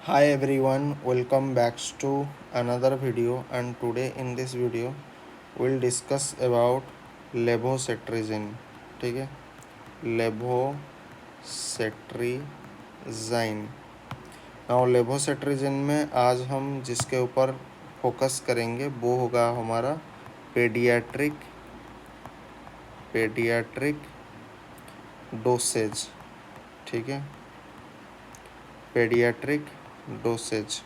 Hi everyone, welcome back to another video, and today in this video we'll discuss about लेवोसेट्रिजिन. ठीक है, लेवोसेट्रिजाइन. Now लेवोसेट्रिजिन में आज हम जिसके ऊपर फोकस करेंगे वो होगा हमारा पेडियाट्रिक डोसेज. ठीक है, paediatric dosage.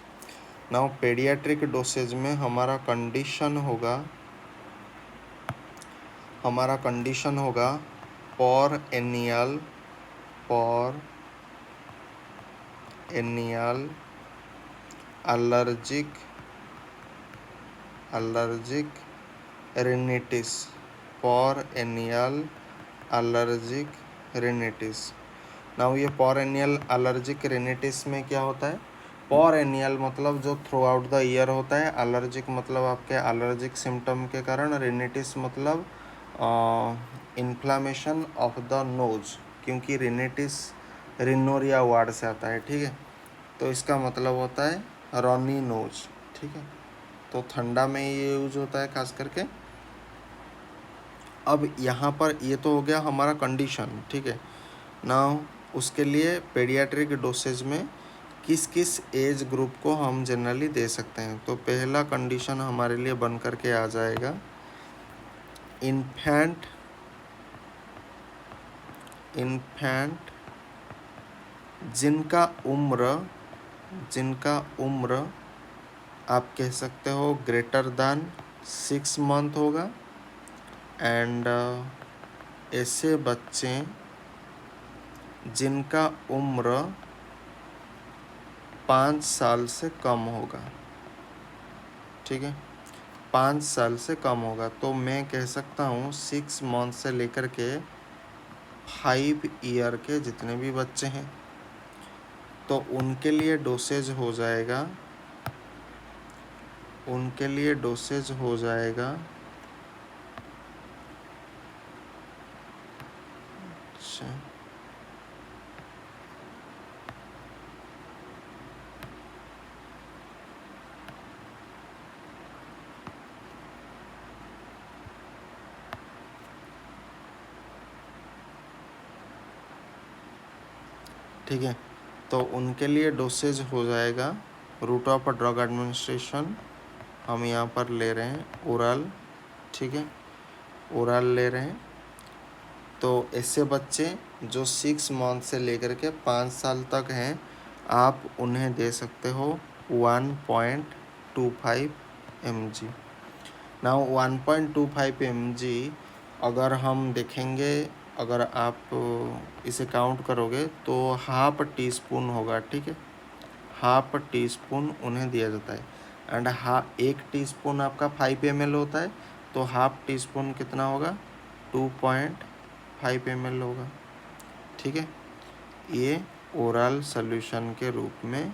Now paediatric dosage में हमारा कंडीशन होगा पर एनियल allergic rhinitis. नाउ ये पेरेनियल एलर्जिक रिनिटिस में क्या होता है? पेरेनियल मतलब जो थ्रू आउट द ईयर होता है, एलर्जिक मतलब आपके एलर्जिक सिम्टम के कारण, रिनिटिस मतलब इन्फ्लामेशन ऑफ द नोज, क्योंकि रिनिटिस रिनोरिया वर्ड से आता है. ठीक है, तो इसका मतलब होता है रनी नोज. ठीक है, तो ठंडा में ये यूज होता है खास करके. अब यहाँ पर ये तो हो गया हमारा कंडीशन. ठीक है, नाउ उसके लिए पेडियाट्रिक डोसेज में किस किस एज ग्रुप को हम जनरली दे सकते हैं. तो पहला कंडीशन हमारे लिए बन करके आ जाएगा इन्फेंट जिनका उम्र आप कह सकते हो ग्रेटर दैन 6 मंथ होगा, एंड ऐसे बच्चे जिनका उम्र 5 साल से कम होगा. ठीक है, 5 साल से कम होगा, तो मैं कह सकता हूँ 6 मंथ से लेकर के 5 ईयर के जितने भी बच्चे हैं, तो उनके लिए डोसेज हो जाएगा अच्छा, ठीक है, तो उनके लिए डोसेज हो जाएगा रूट ऑफ ड्रग एडमिनिस्ट्रेशन हम यहाँ पर ले रहे हैं ओरल. ठीक है, ओरल ले रहे हैं. तो ऐसे बच्चे जो 6 मंथ से लेकर के 5 साल तक हैं, आप उन्हें दे सकते हो 1.25 mg. नाउ 1.25 mg अगर हम देखेंगे, अगर आप इसे काउंट करोगे तो हाफ टी स्पून होगा. ठीक है, हाफ टी स्पून उन्हें दिया जाता है. एंड 1 टीस्पून आपका 5 ml होता है, तो हाफ टी स्पून कितना होगा? 2.5 ml होगा. ठीक है, ये ओरल सोल्यूशन के रूप में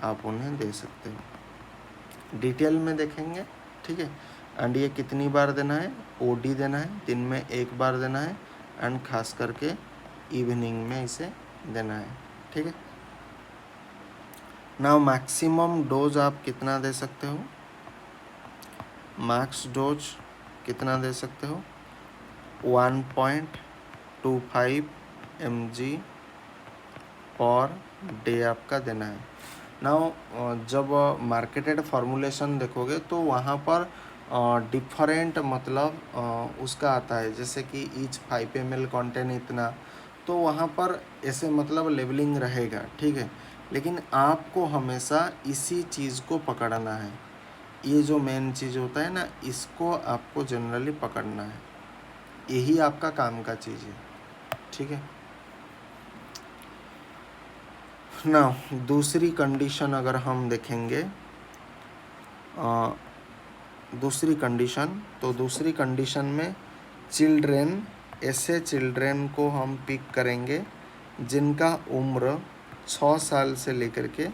आप उन्हें दे सकते हो. डिटेल में देखेंगे. ठीक है, एंड ये कितनी बार देना है? ओडी देना है, दिन में 1 बार देना है, एंड खास करके इवनिंग में इसे देना है. ठीक है, नाउ मैक्सिमम डोज आप कितना दे सकते हो? मैक्स डोज कितना दे सकते हो? 1.25 mg पर डे आपका देना है. नाउ जब मार्केटेड फार्मूलेशन देखोगे तो वहाँ पर डिफरेंट मतलब उसका आता है, जैसे कि ईच 5 ml कंटेन इतना, तो वहाँ पर ऐसे मतलब लेबलिंग रहेगा. ठीक है, लेकिन आपको हमेशा इसी चीज़ को पकड़ना है. ये जो मेन चीज़ होता है ना, इसको आपको जनरली पकड़ना है. यही आपका काम का चीज़ है. ठीक है, ना दूसरी कंडीशन अगर हम देखेंगे, दूसरी कंडीशन में ऐसे चिल्ड्रेन को हम पिक करेंगे जिनका उम्र 6 साल से लेकर के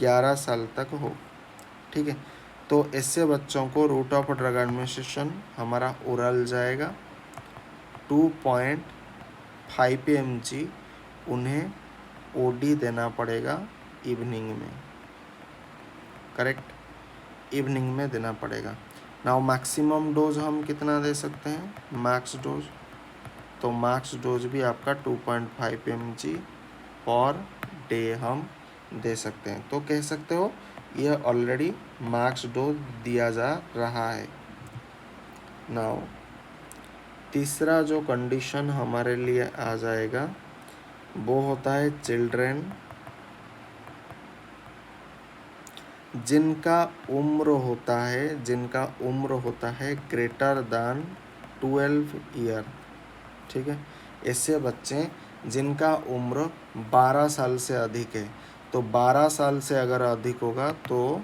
11 साल तक हो. ठीक है, तो ऐसे बच्चों को रूट ऑफ ड्रग एडमिनिस्ट्रेशन हमारा ओरल जाएगा. 2.5 mg उन्हें ओडी देना पड़ेगा इवनिंग में, करेक्ट, इवनिंग में देना पड़ेगा। नाउ मैक्सिमम डोज हम कितना दे सकते हैं, मैक्स डोज, तो मैक्स डोज भी आपका 2.5 mg पर डे हम दे सकते हैं। तो कह सकते हो यह ऑलरेडी मैक्स डोज दिया जा रहा है। नाउ तीसरा जो कंडीशन हमारे लिए आ जाएगा वो होता है चिल्ड्रेन जिनका उम्र होता है ग्रेटर दैन 12 ईयर, ठीक है। ऐसे बच्चे जिनका उम्र 12 साल से अधिक है, तो 12 साल से अगर अधिक होगा तो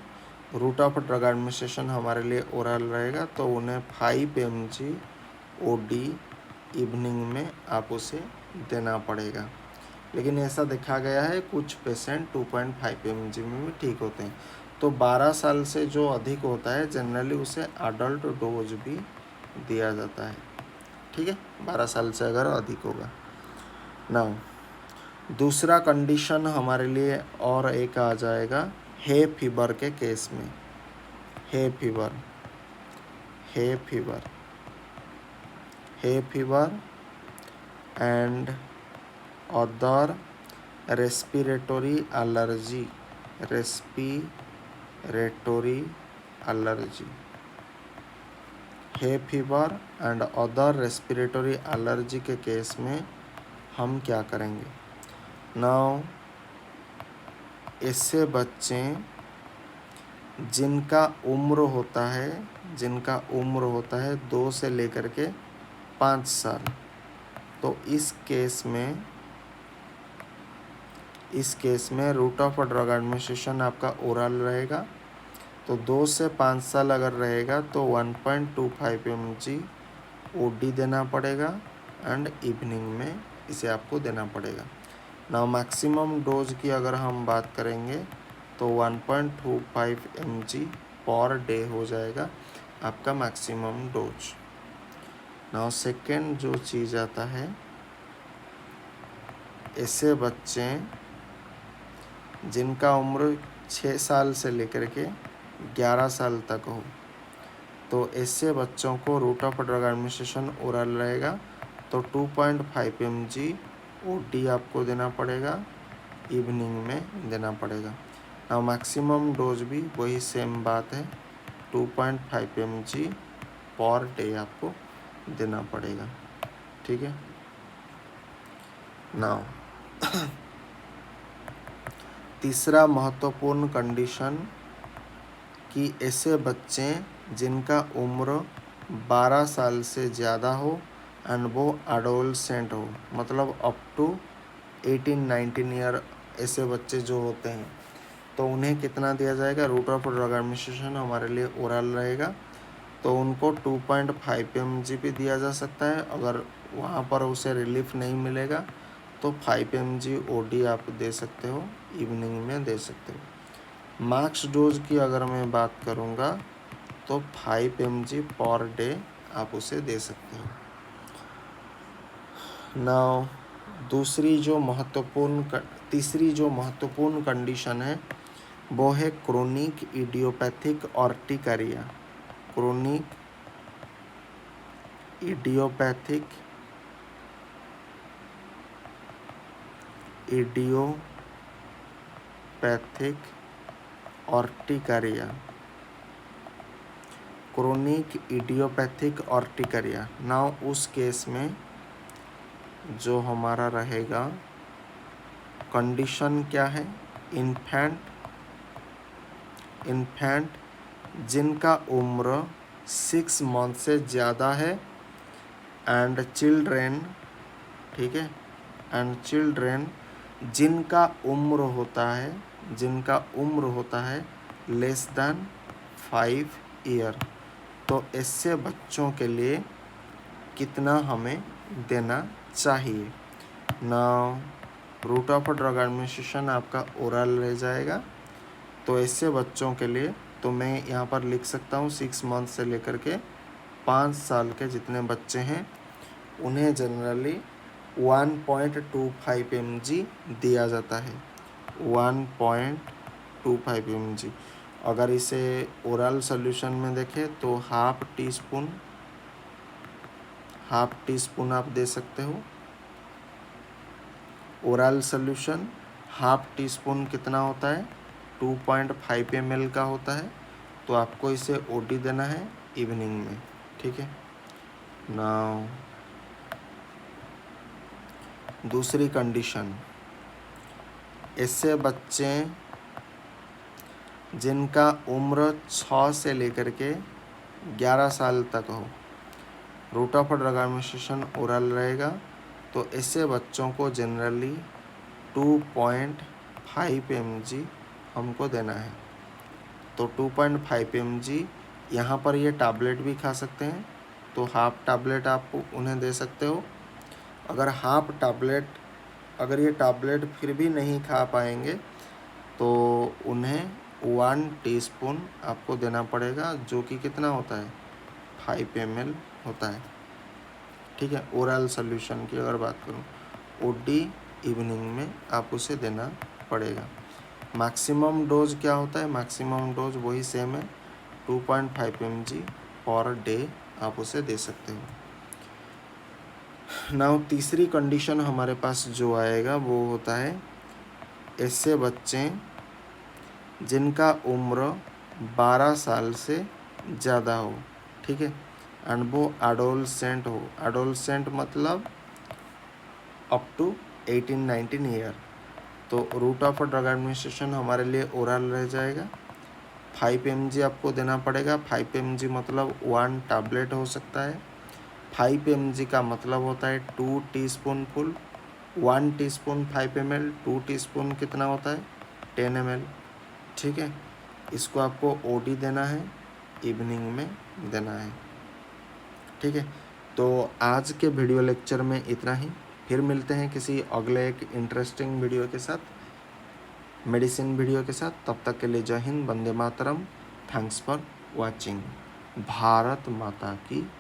रूट ऑफ ड्रग एडमिनिस्ट्रेशन हमारे लिए ओरल रहेगा, तो उन्हें 5 mg OD इवनिंग में आप उसे देना पड़ेगा। लेकिन ऐसा देखा गया है कुछ पेशेंट 2.5 mg में भी ठीक होते हैं। तो 12 साल से जो अधिक होता है जनरली उसे अडल्ट डोज भी दिया जाता है, ठीक है, 12 साल से अगर अधिक होगा। नाउ दूसरा कंडीशन हमारे लिए और एक आ जाएगा हे फीवर के केस में। Hay fever and other respiratory allergy, hay fever and other respiratory allergy के केस में हम क्या करेंगे। नाउ ऐसे बच्चे जिनका उम्र होता है 2 से लेकर के 5 साल, तो इस केस में रूट ऑफ ड्रग एडमिनिस्ट्रेशन आपका ओरल रहेगा। तो 2 से 5 साल अगर रहेगा तो 1.25 mg OD देना पड़ेगा एंड इवनिंग में इसे आपको देना पड़ेगा। नाउ मैक्सिमम डोज की अगर हम बात करेंगे तो 1.25 mg पर डे हो जाएगा आपका मैक्सिमम डोज। नाउ सेकेंड जो चीज़ आता है, ऐसे बच्चे जिनका उम्र 6 साल से लेकर के 11 साल तक हो, तो ऐसे बच्चों को route of drug administration oral रहेगा, तो 2.5 mg OD आपको देना पड़ेगा, इवनिंग में देना पड़ेगा। नाउ मैक्सिमम डोज भी वही सेम बात है, 2.5 mg पर डे आपको देना पड़ेगा, ठीक है। नाउ तीसरा महत्वपूर्ण कंडीशन कि ऐसे बच्चे जिनका उम्र 12 साल से ज़्यादा हो एंड वो एडोलसेंट हो, मतलब अप टू 18-19 ईयर, ऐसे बच्चे जो होते हैं तो उन्हें कितना दिया जाएगा, रूट ऑफ ड्रग एडमिनिस्ट्रेशन हमारे लिए ओरल रहेगा, तो उनको 2.5 mg भी दिया जा सकता है। अगर वहाँ पर उसे रिलीफ नहीं मिलेगा तो 5 mg OD आप दे सकते हो, इवनिंग में दे सकते हो। मैक्स डोज की अगर मैं बात करूँगा तो 5 mg पर डे आप उसे दे सकते हो। नाउ तीसरी जो महत्वपूर्ण कंडीशन है वो है chronic idiopathic urticaria. Chronic idiopathic urticaria, chronic idiopathic urticaria. Now उस केस में जो हमारा रहेगा कंडीशन क्या है, इन्फेंट जिनका उम्र 6 मंथ से ज़्यादा है एंड चिल्ड्रेन, ठीक है, एंड चिल्ड्रेन जिनका उम्र होता है लेस देन 5 ईयर, तो ऐसे बच्चों के लिए कितना हमें देना चाहिए। Now route of drug administration आपका ओरल रह जाएगा, तो ऐसे बच्चों के लिए तो मैं यहाँ पर लिख सकता हूँ 6 मंथ से लेकर के 5 साल के जितने बच्चे हैं उन्हें जनरली 1.25 mg दिया जाता है। 1.25 mg। अगर इसे ओरल सॉल्यूशन में देखें तो हाफ टी स्पून आप दे सकते हो। Oral solution half tea spoon कितना होता है, 2.5 ml का होता है, तो आपको इसे ओडी देना है इवनिंग में, ठीक है। नाउ दूसरी कंडीशन, ऐसे बच्चे जिनका उम्र 6 से लेकर के 11 साल तक हो, route of drug administration oral रहेगा, तो ऐसे बच्चों को जनरली 2.5 mg हमको देना है। तो 2.5 mg, यहाँ पर ये टैबलेट भी खा सकते हैं, तो हाफ टैबलेट आप उन्हें दे सकते हो। अगर ये टैबलेट फिर भी नहीं खा पाएंगे तो उन्हें 1 टीस्पून आपको देना पड़ेगा, जो कि कितना होता है, 5 ml होता है, ठीक है। ओरल सॉल्यूशन की अगर बात करूँ, ओडी इवनिंग में आप उसे देना पड़ेगा। मैक्सिमम डोज क्या होता है, मैक्सिमम डोज वही सेम है, 2.5 mg पर डे आप उसे दे सकते हो। नाउ तीसरी कंडीशन हमारे पास जो आएगा वो होता है, ऐसे बच्चे जिनका उम्र 12 साल से ज़्यादा हो, ठीक है, एंड वो एडोलसेंट हो। एडोलसेंट मतलब अप टू 18-19 ईयर। तो रूट ऑफ ड्रग एडमिनिस्ट्रेशन हमारे लिए ओरल रह जाएगा। 5 mg आपको देना पड़ेगा। 5 mg मतलब 1 टैबलेट हो सकता है। 5 mg का मतलब होता है 2 teaspoon full. 1 teaspoon 5 ml, 2 teaspoon कितना होता है, 10 ml, ठीक है। इसको आपको ओडी देना है, इवनिंग में देना है, ठीक है। तो आज के वीडियो लेक्चर में इतना ही। फिर मिलते हैं किसी अगले एक इंटरेस्टिंग वीडियो के साथ, मेडिसिन वीडियो के साथ। तब तक के लिए जय Hind, Vande Mataram, thanks for watching. Bharat माता की